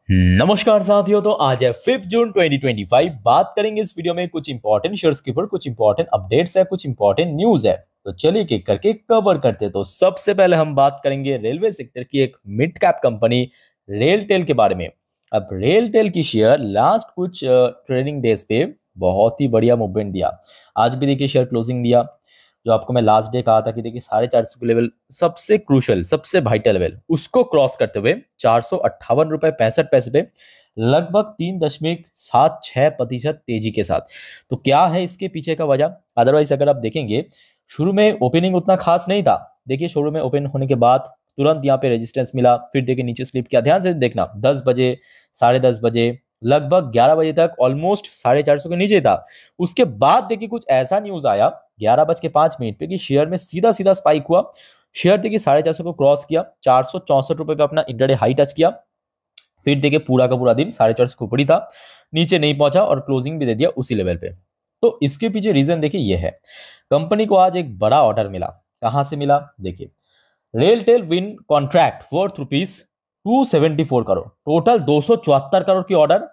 नमस्कार साथियों, तो आज है 5 जून 2025। बात करेंगे इस वीडियो में कुछ इंपॉर्टेंट शेयर्स के ऊपर, कुछ इंपॉर्टेंट अपडेट्स है, कुछ इंपॉर्टेंट न्यूज है। तो चलिए एक करके कवर करते हैं। तो सबसे पहले हम बात करेंगे रेलवे सेक्टर की एक मिड कैप कंपनी रेलटेल के बारे में। अब रेलटेल की शेयर लास्ट कुछ ट्रेडिंग डेज पे बहुत ही बढ़िया मूवमेंट दिया। आज भी देखिए शेयर क्लोजिंग दिया, जो आपको मैं लास्ट डे कहा था कि देखिए 450 के लेवल सबसे क्रूशल, सबसे वाइटल लेवल, उसको क्रॉस करते हुए 458 रुपए 65 पैसे पे लगभग 3.76% तेजी के साथ। तो क्या है इसके पीछे का वजह? अदरवाइज अगर आप देखेंगे, शुरू में ओपनिंग उतना खास नहीं था। देखिए शुरू में ओपन होने के बाद तुरंत यहाँ पे रेजिस्टेंस मिला, फिर देखिए नीचे स्लिप किया। ध्यान से देखना, 10 बजे, 10:30 बजे, लगभग 11 बजे तक ऑलमोस्ट 450 के नीचे था। उसके बाद देखिए कुछ ऐसा न्यूज आया 11:05 पे कि शेयर में सीधा सीधा स्पाइक हुआ। शेयर देखिए 450 को क्रॉस किया, 464 रुपए पे अपना इंटरडे हाई टच किया। फिर देखिए पूरा का पूरा दिन 450 के ऊपर ही था, नीचे नहीं पहुंचा और क्लोजिंग भी दे दिया उसी लेवल पे। तो इसके पीछे रीजन देखिए ये है, कंपनी को आज एक बड़ा ऑर्डर मिला। कहां से मिला? देखिए, RailTel win contract worth ₹274 crore, total 274 crore की order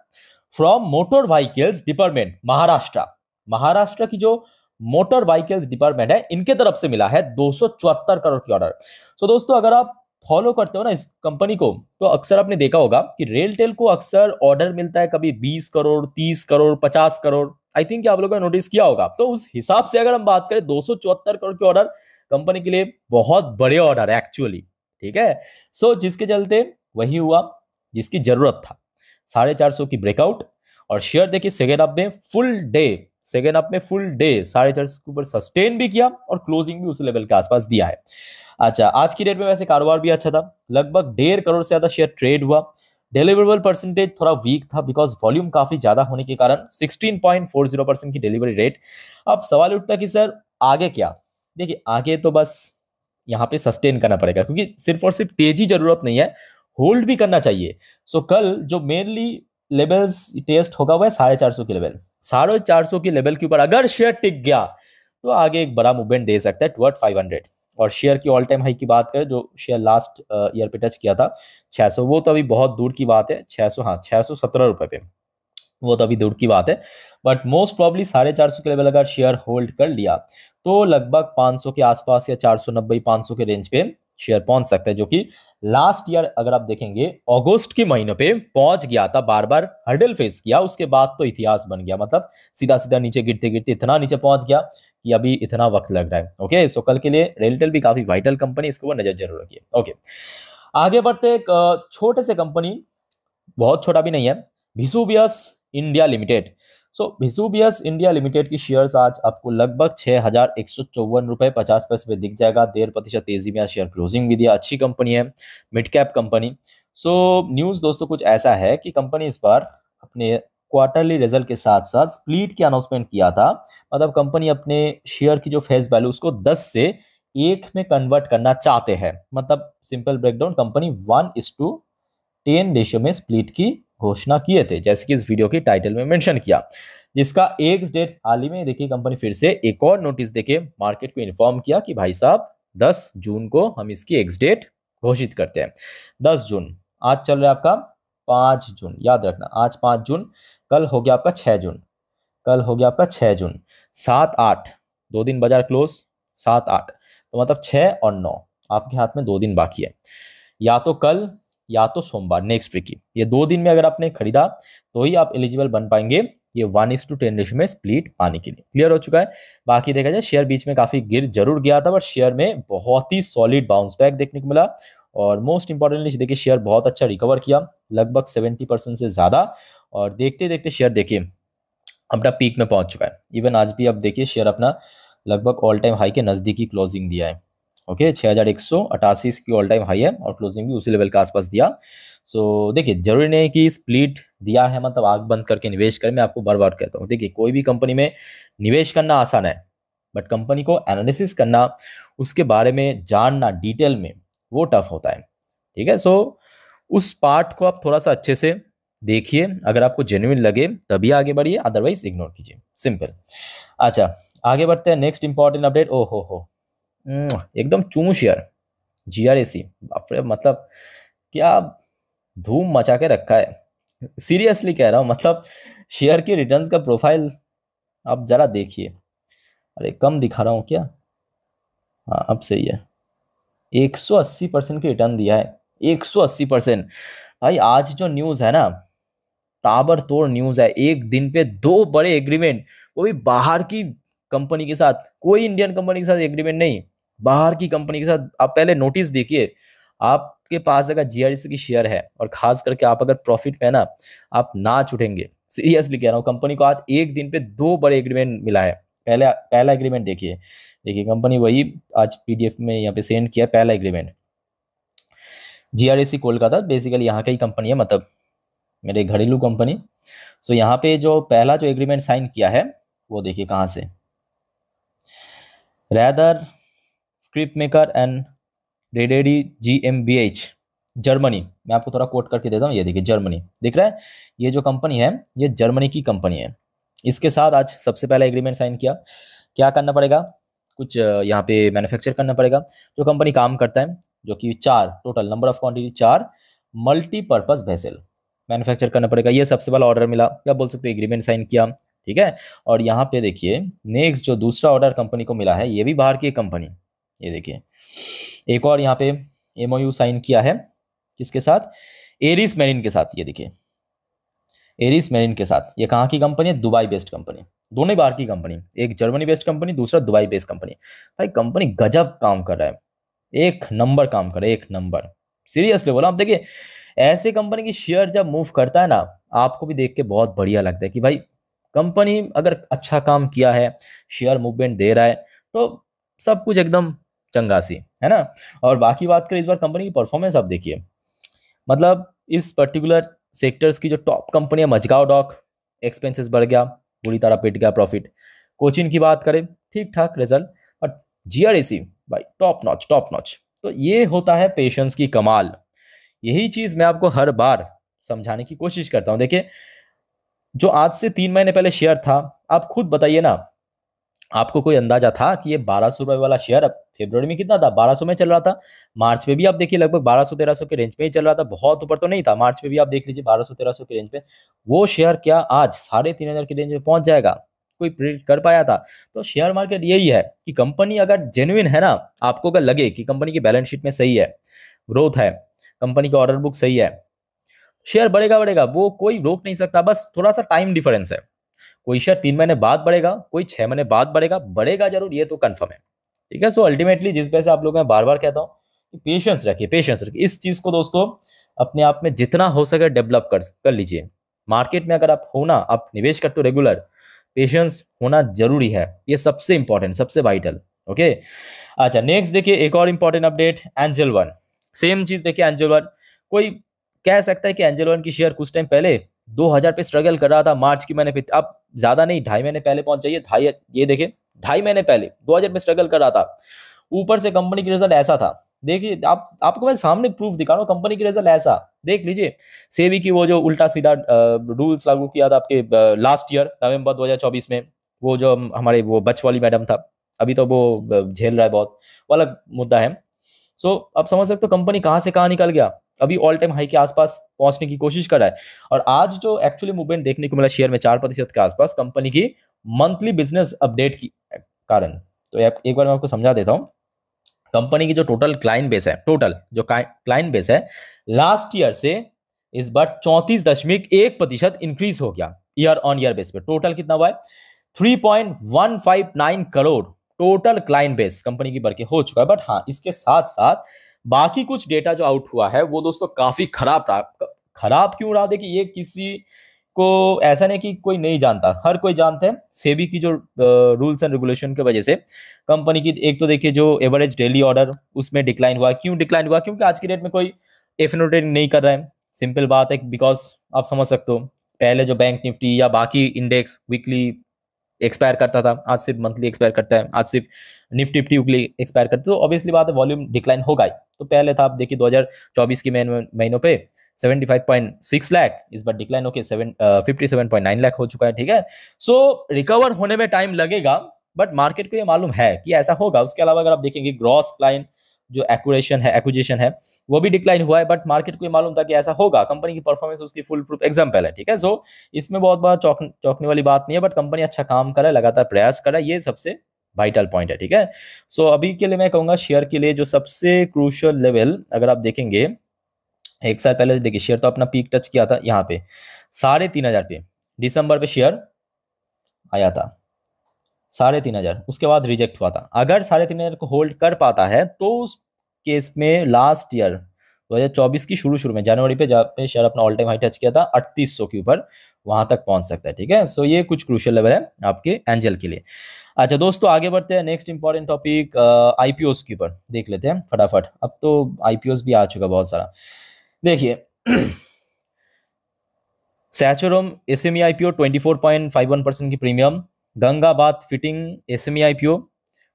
from motor vehicles department Maharashtra. Maharashtra की जो मोटर व्हीकल्स डिपार्टमेंट है, इनके तरफ से मिला है 274 करोड़ की ऑर्डर। सो दोस्तों, अगर आप फॉलो करते हो ना इस कंपनी को, तो अक्सर आपने देखा होगा कि रेलटेल को अक्सर ऑर्डर मिलता है कभी 20 करोड़, 30 करोड़, 50 करोड़। आई थिंक आप लोगों ने नोटिस किया होगा। तो उस हिसाब से अगर हम बात करें, 274 करोड़ की ऑर्डर कंपनी के लिए बहुत बड़े ऑर्डर है एक्चुअली। ठीक है। सो जिसके चलते वही हुआ जिसकी जरूरत था, 450 की ब्रेकआउट। और शेयर देखिए सेकेंड अप में फुल डे 450 के ऊपर सस्टेन भी किया और क्लोजिंग भी उस लेवल के आसपास दिया है। अच्छा, आज की डेट में वैसे कारोबार भी अच्छा था, लगभग 1.5 करोड़ से ज्यादा शेयर ट्रेड हुआ। डिलीवरेबल परसेंटेज थोड़ा वीक था बिकॉज वॉल्यूम काफी ज्यादा होने के कारण 16.40% की डिलीवरी रेट। अब सवाल उठता कि सर आगे क्या? देखिए आगे तो बस यहाँ पे सस्टेन करना पड़ेगा, क्योंकि सिर्फ और सिर्फ तेजी जरूरत नहीं है, होल्ड भी करना चाहिए। सो कल जो मेनली लेवल्स टेस्ट होगा वह 450 के लेवल, 450 के लेवल के ऊपर अगर शेयर टिक गया तो आगे एक बड़ा मूवमेंट दे सकता है टुवर्ड 500। और शेयर की ऑल टाइम हाई की बात करें, जो शेयर लास्ट ईयर पे टच किया था 600, वो तो अभी बहुत दूर की बात है। 600, हाँ 617 रुपए पे, वो तो अभी दूर की बात है। बट मोस्ट प्रॉब्ली 450 के लेवल अगर शेयर होल्ड कर लिया तो लगभग 500 के आसपास या 490 500 के रेंज पे शेयर पहुंच सकता है, जो कि लास्ट ईयर अगर आप देखेंगे अगस्त के महीने पे पहुंच गया था। बार बार हर्डल फेस किया, उसके बाद तो इतिहास बन गया। मतलब सीधा सीधा नीचे गिरते गिरते इतना नीचे पहुंच गया कि अभी इतना वक्त लग रहा है। ओके, सो कल के लिए रेलटेल भी काफी वाइटल कंपनी, इसके ऊपर नजर जरूर रखिए। ओके, आगे बढ़ते एक छोटे से कंपनी, बहुत छोटा भी नहीं है, भिसुवियस इंडिया लिमिटेड। सो भिसुवियस इंडिया लिमिटेड की शेयर्स आज आपको लगभग 6,154 रुपए 50 पैसे पे दिख जाएगा। 1.5% तेजी में आज शेयर क्लोजिंग भी दिया। अच्छी कंपनी है, mid cap company. So news दोस्तों कुछ ऐसा है कि कंपनी इस बार अपने क्वार्टरली रिजल्ट के साथ साथ स्प्लिट की अनाउंसमेंट किया था। मतलब कंपनी अपने शेयर की जो फेस वैल्यू उसको 10 से 1 में कन्वर्ट करना चाहते हैं। मतलब सिंपल ब्रेकडाउन, कंपनी 1:10 रेशियो में स्प्लिट की घोषणा किए थे, जैसे कि इस वीडियो की टाइटल में मेंशन किया, जिसका एक्स डेट हाल ही में देखिए कंपनी फिर से एक और नोटिस देके मार्केट को इन्फॉर्म किया कि भाई साहब 10 जून को हम इसकी एक्स डेट घोषित करते हैं। 10 जून, आज चल रहा है आपका 5 जून, याद रखना आज 5 जून, कल हो गया आपका 6 जून, कल हो गया आपका 6 जून, 7 8, 2 दिन बाजार क्लोज, 7 8, तो मतलब 6 और 9 आपके हाथ में 2 दिन बाकी है। या तो कल या तो सोमवार नेक्स्ट वीक की, ये 2 दिन में अगर आपने खरीदा तो ही आप एलिजिबल बन पाएंगे ये 1:10 रेशियो में स्प्लिट पाने के लिए। क्लियर हो चुका है? बाकी देखा जाए, शेयर बीच में काफी गिर जरूर गया था, बट शेयर में बहुत ही सॉलिड बाउंस बैक देखने को मिला। और मोस्ट इंपॉर्टेंटली देखिए शेयर बहुत अच्छा रिकवर किया, लगभग 70% से ज्यादा। और देखते देखते शेयर देखिए अपना पीक में पहुंच चुका है। इवन आज भी अब देखिए शेयर अपना लगभग ऑल टाइम हाई के नजदीकी क्लोजिंग दिया है। ओके, 6,188 की ऑल टाइम हाई है और क्लोजिंग भी उसी लेवल के आसपास दिया। सो देखिए, जरूरी नहीं कि स्प्लिट दिया है मतलब आग बंद करके निवेश करें। मैं आपको बार बार कहता हूँ, देखिए कोई भी कंपनी में निवेश करना आसान है, बट कंपनी को एनालिसिस करना, उसके बारे में जानना डिटेल में, वो टफ होता है। ठीक है, सो उस पार्ट को आप थोड़ा सा अच्छे से देखिए, अगर आपको जेन्युइन लगे तभी आगे बढ़िए, अदरवाइज इग्नोर कीजिए, सिंपल। अच्छा, आगे बढ़ते हैं। नेक्स्ट इंपॉर्टेंट अपडेट, ओ हो एकदम चूश यार, GRAC, बाप रे, मतलब क्या धूम मचा के रखा है। सीरियसली कह रहा हूँ, मतलब शेयर की रिटर्न्स का प्रोफाइल आप जरा देखिए। अरे कम दिखा रहा हूँ क्या? हाँ अब सही है। 180% की रिटर्न दिया है, 180%। भाई आज जो न्यूज़ है ना, ताबड़तोड़ न्यूज़ है। एक दिन पे दो बड़े एग्रीमेंट, वो भी बाहर की कंपनी के साथ, कोई इंडियन कंपनी के साथ एग्रीमेंट नहीं, बाहर की कंपनी के साथ। आप पहले नोटिस देखिए, आपके पास अगर जीआरसी की शेयर है और खास करके आप अगर प्रॉफिट में है ना, आप नाच उठेंगे। सीरियसली कह रहा हूँ, कंपनी को आज एक दिन पे दो बड़े एग्रीमेंट मिला है। पहला पहला एग्रीमेंट देखिए, देखिए कंपनी वही आज पीडीएफ में यहाँ पे सेंड किया। पहला एग्रीमेंट जीआरएसी कोलकाता, बेसिकली यहाँ की ही कंपनी है, मतलब मेरे घरेलू कंपनी। सो यहाँ पे जो पहला जो एग्रीमेंट साइन किया है, वो देखिए कहाँ से, रैदर स्क्रिप्ट मेकर एंड रेडेडी GmbH, जर्मनी। मैं आपको थोड़ा कोट करके देता हूँ, ये देखिए जर्मनी दिख रहा है। ये जो कंपनी है, ये जर्मनी की कंपनी है। इसके साथ आज सबसे पहला एग्रीमेंट साइन किया। क्या करना पड़ेगा, कुछ यहाँ पे मैन्युफैक्चर करना पड़ेगा। जो कंपनी काम करता है, जो कि चार टोटल नंबर ऑफ क्वांटिटी, चार मल्टीपर्पज वेसल मैन्युफैक्चर करना पड़ेगा। ये सबसे पहला ऑर्डर मिला, क्या बोल सकते हो, एग्रीमेंट साइन किया, ठीक है। और यहाँ पे देखिए नेक्स्ट जो दूसरा ऑर्डर कंपनी को मिला है, ये भी बाहर की एक कंपनी, ये देखिए एक और यहाँ पे एमओयू साइन किया है। किसके साथ? एरिस मेरिन के साथ। ये देखिए एरिस मेरिन के साथ। ये कहाँ की कंपनी है? Dubai based company. दोनों ही बाहर की कंपनी, एक जर्मनी बेस्ड कंपनी, दूसरा दुबई बेस्ड कंपनी। भाई कंपनी गजब काम कर रहा है, एक नंबर काम कर रहा है, एक नंबर। सीरियसली बोला, आप देखिए ऐसे कंपनी की शेयर जब मूव करता है ना, आपको भी देख के बहुत बढ़िया लगता है कि भाई कंपनी अगर अच्छा काम किया है, शेयर मूवमेंट दे रहा है, तो सब कुछ एकदम चंगासी है ना। और बाकी बात करें इस बार कंपनी की परफॉर्मेंस, आप देखिए, मतलब इस पर्टिकुलर सेक्टर्स की जो टॉप कंपनी है, मजगांव डॉक, एक्सपेंसेस बढ़ गया, पूरी तरह पिट गया प्रॉफिट। कोचिन की बात करें, ठीक ठाक रिजल्ट। बट जीआरएसी भाई टॉप नॉच, टॉप नॉच। तो ये होता है पेशेंस की कमाल। यही चीज मैं आपको हर बार समझाने की कोशिश करता हूं। देखिए जो आज से 3 महीने पहले शेयर था, आप खुद बताइए ना, आपको कोई अंदाजा था कि ये 1200 रुपए वाला शेयर अब फरवरी में कितना था? 1200 में चल रहा था। मार्च में भी आप देखिए लगभग 1200-1300 के रेंज पे ही चल रहा था, बहुत ऊपर तो नहीं था। मार्च में भी आप देख लीजिए 1200-1300 के रेंज पे। वो शेयर क्या आज 3500 के रेंज में पहुंच जाएगा? कोई प्रिडिक्ट कर पाया था? तो शेयर मार्केट यही है कि कंपनी अगर जेन्युइन है ना, आपको अगर लगे कि कंपनी की बैलेंस शीट में सही है, ग्रोथ है, कंपनी का ऑर्डर बुक सही है, शेयर बढ़ेगा बढ़ेगा, वो कोई रोक नहीं सकता। बस थोड़ा सा टाइम डिफरेंस है। कोई शेयर 3 महीने बाद बढ़ेगा, कोई 6 महीने बाद बढ़ेगा, बढ़ेगा जरूर, ये तो कंफर्म है। ठीक है। सो अल्टीमेटली जिस वजह से आप लोगों में बार बार कहता हूँ कि पेशेंस रखिए, पेशेंस रखिए। इस चीज को दोस्तों अपने आप में जितना हो सके डेवलप कर लीजिए। मार्केट में अगर आप हो ना, आप निवेश करते हो रेगुलर, पेशेंस होना जरूरी है, ये सबसे इंपॉर्टेंट, सबसे वाइटल। ओके। अच्छा नेक्स्ट देखिए, एक और important update, angel one. Same चीज देखिए, एंजल वन, कोई कह सकता है कि एंजल वन की शेयर कुछ टाइम पहले 2000 पे स्ट्रगल कर रहा था, मार्च की महीने पे। अब ज्यादा नहीं, 2.5 महीने पहले पहुंच जाइए, ढाई, ये देखिए 2.5 महीने पहले 2000 पे स्ट्रगल कर रहा था। ऊपर से कंपनी की रिजल्ट ऐसा था, देखिए आपको मैं सामने प्रूफ दिखा रहा हूँ, कंपनी की रिजल्ट ऐसा देख लीजिए। सेबी की वो जो उल्टा सीधा रूल्स लागू किया था आपके लास्ट ईयर नवंबर 2024 में, वो जो हमारे वो बच वाली मैडम था, अभी तो वो झेल रहा है बहुत, वो अलग मुद्दा है। सो अब समझ सकते हो कंपनी कहाँ से कहाँ निकल गया, अभी ऑल टाइम हाई के आसपास पहुंचने की कोशिश कर रहा है। और आज जो एक्चुअली मूवमेंट देखने को मिला शेयर में 4% के आसपास, कंपनी की मंथली बिजनेस अपडेट की कारण। तो एक बार मैं आपको समझा देता हूँ। कंपनी की जो टोटल क्लाइंट बेस है, टोटल जो क्लाइंट बेस है, लास्ट ईयर से इस बार 34.1% इंक्रीज हो गया ईयर ऑन ईयर बेस पे। टोटल कितना हुआ है? 3.159 crore total client base company की बढ़ के हो चुका है। बट हाँ, इसके साथ साथ बाकी कुछ डेटा जो आउट हुआ है, वो दोस्तों काफी खराब रहा। खराब क्यों रहा? देखिए ये किसी को ऐसा नहीं कि कोई नहीं जानता, हर कोई जानता है। सेबी की जो रूल्स एंड रेगुलेशन की वजह से कंपनी की, एक तो देखिए जो एवरेज डेली ऑर्डर, उसमें डिक्लाइन हुआ। क्यों डिक्लाइन हुआ? क्योंकि आज की डेट में कोई एफ ट्रेडिंग नहीं कर रहा है, सिंपल बात है। बिकॉज आप समझ सकते हो, पहले जो बैंक निफ्टी या बाकी इंडेक्स वीकली एक्सपायर करता था, आज सिर्फ मंथली एक्सपायर करता है, आज सिर्फ निफ्टी फिफ्टी वीकली एक्सपायर करता है। तो ऑब्वियसली बात है, वॉल्यूम डिक्लाइन होगा ही। तो पहले था, आप देखिए 2024 के महीनों पे 75.6 लाख, इस बार डिक्लाइन होकर 57.9 लाख हो चुका है। ठीक है। सो रिकवर होने में टाइम लगेगा, बट मार्केट को ये मालूम है कि ऐसा होगा। उसके अलावा अगर आप देखेंगे ग्रॉस क्लाइंट जो एक्विजिशन है वो भी डिक्लाइन हुआ है, बट मार्केट को ये मालूम था कि ऐसा होगा, कंपनी की परफॉर्मेंस उसकी फुल प्रूफ एग्जाम्पल है, ठीक है। सो इसमें बहुत बड़ा चौंकने वाली बात नहीं है, बट कंपनी अच्छा काम कर रहा है, लगातार प्रयास कर रहा है, ये सबसे वाइटल पॉइंट है, ठीक है। सो अभी के लिए मैं कहूंगा शेयर के लिए जो सबसे क्रूशियल लेवल अगर आप देखेंगे, एक साल पहले देखिए शेयर तो अपना पीक टच किया था यहाँ पे 3,500 पे, दिसंबर पे शेयर आया था 3,500, उसके बाद रिजेक्ट हुआ था। अगर 3,500 को होल्ड कर पाता है तो उस केस में लास्ट ईयर 2024 की शुरू में जनवरी पे जहाँ पे शेयर अपना ऑल टाइम हाई टच किया था 3800 के ऊपर, वहां तक पहुंच सकता है, ठीक है। सो ये कुछ क्रूशियल लेवल है आपके एंजल के लिए। अच्छा दोस्तों आगे बढ़ते हैं, नेक्स्ट इंपॉर्टेंट टॉपिक आईपीओस के ऊपर देख लेते हैं फटाफट। अब तो आईपीओस भी आ चुका बहुत सारा, देखिए सैचुरम एसएमई आईपीओ 24.51% की प्रीमियम, गंगाबाद फिटिंग एसएमई आईपीओ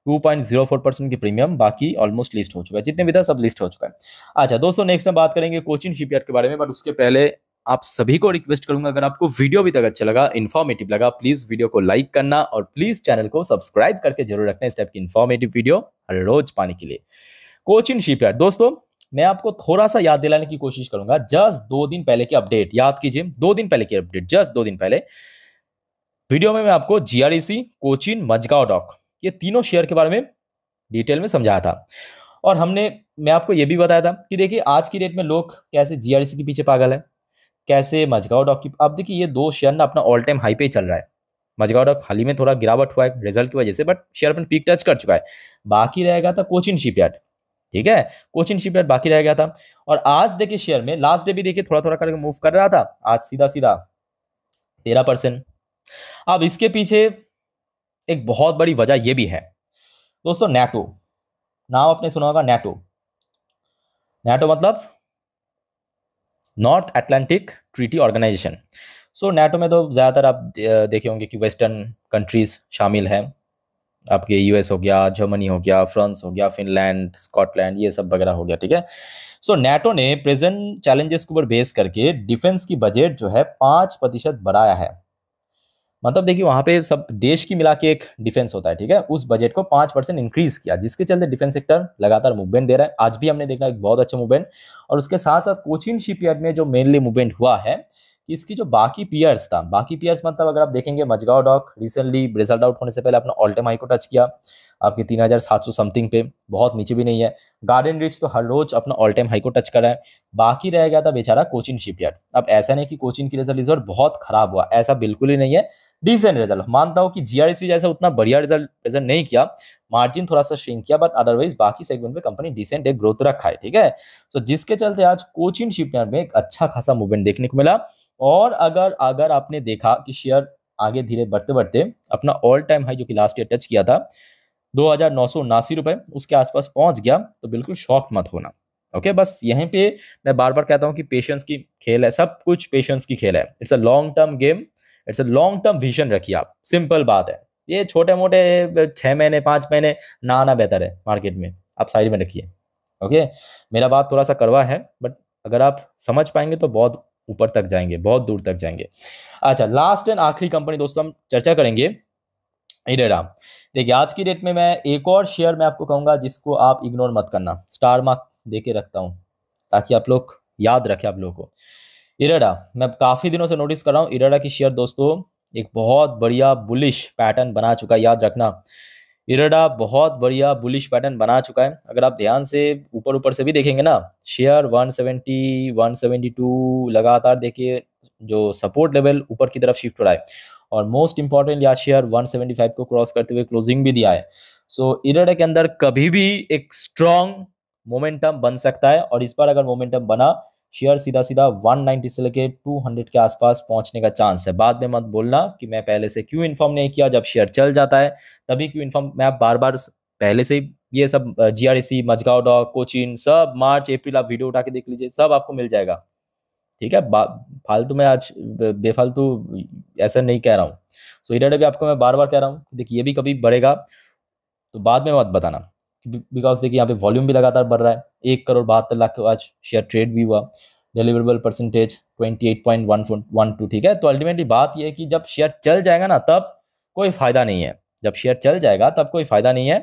2.04% की प्रीमियम, बाकी ऑलमोस्ट लिस्ट हो चुका है, जितने भी था सब लिस्ट हो चुका है। अच्छा दोस्तों नेक्स्ट में बात करेंगे कोचिन शिपयार्ड के बारे में, बट उसके पहले आप सभी को रिक्वेस्ट करूंगा, अगर आपको वीडियो अभी तक अच्छा लगा, इन्फॉर्मेटिव लगा, प्लीज वीडियो को लाइक करना और प्लीज चैनल को सब्सक्राइब करके जरूर रखना इस टाइप की इन्फॉर्मेटिव वीडियो हर रोज पाने के लिए। कोचिन शिपयार्ड दोस्तों मैं आपको थोड़ा सा याद दिलाने की कोशिश करूंगा, जस्ट 2 दिन पहले की अपडेट याद कीजिए, 2 दिन पहले की अपडेट, जस्ट 2 दिन पहले वीडियो में मैं आपको जीआरईसी, कोचिन, मजगांव डॉक ये तीनों शेयर के बारे में डिटेल में समझाया था। और मैं आपको ये भी बताया था कि देखिए आज की डेट में लोग कैसे जीआरईसी के पीछे पागल है, कैसे मजगांव डॉक की। अब देखिए ये 2 शेयर ना अपना ऑल टाइम हाई पे चल रहा है। मजगांव डॉक हाल ही में थोड़ा गिरावट हुआ है रिजल्ट की वजह से, but share upon peak touch कर चुका है। बाकी रहेगा था कोचिन शिपयार्ड, ठीक है, कोचिन शिपयार्ड बाकी रह गया था। और आज देखिए शेयर में लास्ट डे भी देखिए थोड़ा थोड़ा करके मूव कर रहा था, आज सीधा सीधा 13%। अब इसके पीछे एक बहुत बड़ी वजह यह भी है दोस्तों, नेटो, नाम आपने सुना होगा नेटो। नेटो मतलब नॉर्थ अटलांटिक ट्रीटी ऑर्गेनाइजेशन। सो नेटो में तो ज्यादातर आप देखे होंगे कि वेस्टर्न कंट्रीज शामिल हैं, आपके यूएस हो गया, जर्मनी हो गया, फ्रांस हो गया, फिनलैंड, स्कॉटलैंड, ये सब वगैरह हो गया, ठीक है। सो नेटो ने प्रेजेंट चैलेंजेस के ऊपर बेस करके डिफेंस की बजट जो है 5% बढ़ाया है। मतलब देखिए वहां पे सब देश की मिला के एक डिफेंस होता है, ठीक है, उस बजट को 5% इंक्रीज किया, जिसके चलते डिफेंस सेक्टर लगातार मूवमेंट दे रहा है। आज भी हमने देखा एक बहुत अच्छा मूवमेंट। और उसके साथ साथ कोचिन शिपयार्ड में जो मेनली मूवमेंट हुआ है कि इसकी जो बाकी पियर्स था, बाकी पियर्स मतलब अगर आप देखेंगे Mazagon dock recently result out होने से पहले अपना ऑल टाइम हाई को टच किया, आपके 3,700 समथिंग पे, बहुत नीचे भी नहीं है। गार्डन रिच तो हर रोज अपना ऑल टाइम हाई को टच करा है। बाकी रह गया था बेचारा कोचिन शिपयार्ड। अब ऐसा नहीं कि कोचिन की रिजल्ट बहुत खराब हुआ, ऐसा बिल्कुल ही नहीं है, डिसेंट रिजल्ट। मानता हूं कि जीआरईसी जैसा उतना बढ़िया रिजल्ट प्रेजेंट नहीं किया, मार्जिन थोड़ा सा श्रिंक किया, बट अदरवाइज बाकी सेगमेंट में कंपनी डिसेंट एक ग्रोथ रखा है, ठीक है। सो जिसके चलते आज कोचिन शिपयार्ड में एक अच्छा खासा मूवमेंट देखने को मिला। और अगर अगर आपने देखा कि शेयर आगे धीरे बढ़ते बढ़ते अपना ऑल टाइम हाई जो कि लास्ट ईयर टच किया था 2,979 रुपए, उसके आसपास पहुंच गया, तो बिल्कुल शॉक मत होना। ओके, बस यहीं पे मैं बार बार कहता हूं कि पेशेंस की खेल है, सब कुछ पेशेंस की खेल है। It's a long term game, it's a long term vision रखिए आप, सिंपल बात है। ये छोटे मोटे 6 महीने 5 महीने ना आना बेहतर है मार्केट में, आप साइड में रखिए। ओके, मेरा बात थोड़ा सा कड़वा है, बट अगर आप समझ पाएंगे तो बहुत ऊपर तक जाएंगे, बहुत दूर तक जाएंगे। अच्छा, लास्ट एंड आखिरी कंपनी दोस्तों हम चर्चा करेंगे, इरेडा। देखिए आज की डेट में मैं एक और शेयर मैं आपको कहूंगा जिसको आप इग्नोर मत करना, स्टार मार्क देके रखता हूं ताकि आप लोग याद रखें आप लोगों को। इरेडा मैं काफी दिनों से नोटिस कर रहा हूं, इरेडा की शेयर दोस्तों एक बहुत बढ़िया बुलिश पैटर्न बना चुका है, याद रखना। इरेडा बहुत बढ़िया बुलिश पैटर्न बना चुका है। अगर आप ध्यान से ऊपर ऊपर से भी देखेंगे ना, शेयर 170 172 लगातार देखिए जो सपोर्ट लेवल ऊपर की तरफ शिफ्ट हो रहा है। और मोस्ट इंपॉर्टेंट या शेयर 175 को क्रॉस करते हुए क्लोजिंग भी दिया है। सो इरेडा के अंदर कभी भी एक स्ट्रॉन्ग मोमेंटम बन सकता है, और इस बार अगर मोमेंटम बना, शेयर सीधा सीधा 190 से लेके 200 के आसपास पहुंचने का चांस है। बाद में मत बोलना कि मैं पहले से क्यों इन्फॉर्म नहीं किया, जब शेयर चल जाता है तभी क्यों इन्फॉर्म। मैं आप बार बार पहले से ही ये सब जीआरईसी, मजगांव डॉक, कोचिन सब मार्च अप्रैल आप वीडियो उठा के देख लीजिए, सब आपको मिल जाएगा, ठीक है। फालतू में आज बेफालतू ऐसा नहीं कह रहा हूँ। सो इरेडा भी आपको मैं बार बार कह रहा हूँ, देखिए ये भी कभी बढ़ेगा तो बाद में मत बताना, बिकॉज देखिए यहाँ पे वॉल्यूम भी लगातार बढ़ रहा है, 1,72,00,000 के आज शेयर ट्रेड भी हुआ, डिलीवरेबल परसेंटेज 28.12, ठीक है। तो अल्टीमेटली बात यह है कि जब शेयर चल जाएगा ना तब कोई फायदा नहीं है, जब शेयर चल जाएगा तब कोई फायदा नहीं है।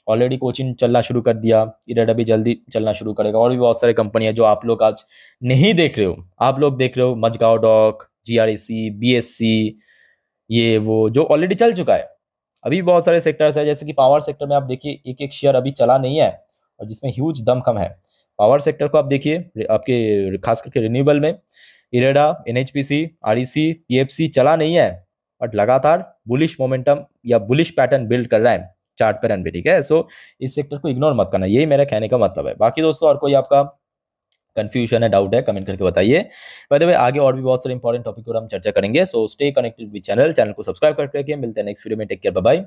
ऑलरेडी कोचिन चलना शुरू कर दिया, इरेडा भी जल्दी चलना शुरू करेगा, और भी बहुत सारे कंपनी है जो आप लोग आज नहीं देख रहे हो। आप लोग देख रहे हो मजगांव डॉक, जीआरईसी, बीएससी, ये वो जो ऑलरेडी चल चुका है। अभी बहुत सारे सेक्टर्स है, जैसे कि पावर सेक्टर में आप देखिए एक एक शेयर अभी चला नहीं है और जिसमें ह्यूज दमखम है। पावर सेक्टर को आप देखिए, आपके खास करके रिन्यूएबल में इरेडा, एनएचपीसी, आरईसी, पीएफसी चला नहीं है, बट लगातार बुलिश मोमेंटम या बुलिश पैटर्न बिल्ड कर रहा है चार्ट पे रन भी, ठीक है। सो इस सेक्टर को इग्नोर मत करना, यही मेरा कहने का मतलब है। बाकी दोस्तों और कोई आपका कंफ्यूजन है, डाउट है, कमेंट करके बताइए। बाय द वे आगे और भी बहुत सारे इंपॉर्टेंट टॉपिक पर हम चर्चा करेंगे। So stay connected with channel को सब्सक्राइब करके रखिए। मिलते हैं नेक्स्ट वीडियो में। Take care, bye bye.